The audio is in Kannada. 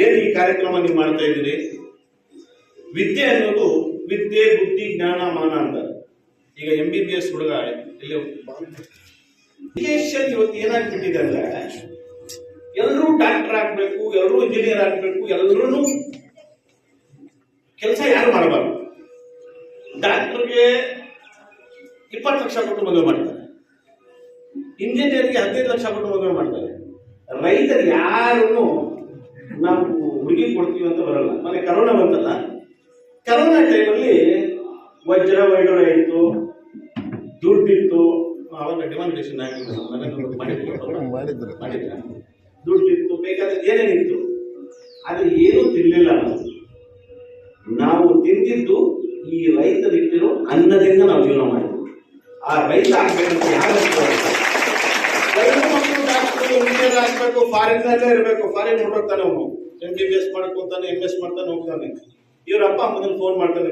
ಏನು ಈ ಕಾರ್ಯಕ್ರಮ ನೀವು ಮಾಡ್ತಾ ಇದ್ದೀರಿ? ವಿದ್ಯೆ ಅನ್ನೋದು ವಿದ್ಯೆ ಬುದ್ಧಿ ಜ್ಞಾನ ಮಾನ ಅಂತ. ಈಗ MBBS ಹುಡುಗ ಇಲ್ಲಿ ಎಜುಕೇಶನ್ ಇವತ್ತು ಏನಾಗ್ಬಿಟ್ಟಿದೆ ಅಂದ್ರೆ ಎಲ್ಲರೂ ಡಾಕ್ಟರ್ ಆಗ್ಬೇಕು, ಎಲ್ಲರೂ ಇಂಜಿನಿಯರ್ ಆಗ್ಬೇಕು, ಎಲ್ಲರೂ ಕೆಲಸ ಯಾರು ಮಾಡಬಾರ್ದು. ಡಾಕ್ಟರ್ಗೆ 20 ಲಕ್ಷ ಕೊಟ್ಟು ಮದುವೆ ಮಾಡ್ತಾರೆ, ಇಂಜಿನಿಯರ್ಗೆ 15 ಲಕ್ಷ ಕೊಟ್ಟು ಮದುವೆ ಮಾಡ್ತಾರೆ. ರೈತರು ಯಾರನ್ನು ನಾವು ಹುಡುಗಿ ಕೊಡ್ತೀವಿ ಅಂತ ಬರಲ್ಲ. ಮನೆ ಕರೋನಾ ಬಂತಲ್ಲ, ಕರೋನಾ ಟೈಮಲ್ಲಿ ವಜ್ರ ವೈಡೂರ ಇತ್ತು, ದುಡ್ಡಿತ್ತು. ಅವಾಗ ಡಿಮಾಂಡೇಶನ್ ಮಾಡಿದ್ರ ದುಡ್ಡಿತ್ತು, ಬೇಕಾದ್ರೆ ಏನೇನಿತ್ತು. ಆದ್ರೆ ಏನೂ ತಿನ್ನಲಿಲ್ಲ. ನಾವು ತಿಂದಿದ್ದು ಈ ರೈತರಿಟ್ಟಿರೋ ಅನ್ನದಿಂದ ನಾವು ಜೀವನ ಮಾಡಿದ್ವಿ. ಆ ರೈತ ಆಗ್ಬೇಕಂತ ಯಾರು ಇಂಜಿನಿಯರ್ ಆಗ್ಬೇಕು, ಫಾರಿನ್ ನಲ್ಲೇ ಇರಬೇಕು. ಫಾರಿನ್ ಹೊರಟೋಗ್ತಾನೆ ಅವನು, MBBS ಮಾಡ್ಕೊತಾನೆ, MS ಮಾಡ್ತಾನೆ, ಹೋಗ್ತಾನೆ. ಇವ್ರ ಅಪ್ಪ ಮೊದಲು ಫೋನ್ ಮಾಡ್ತಾನೆ,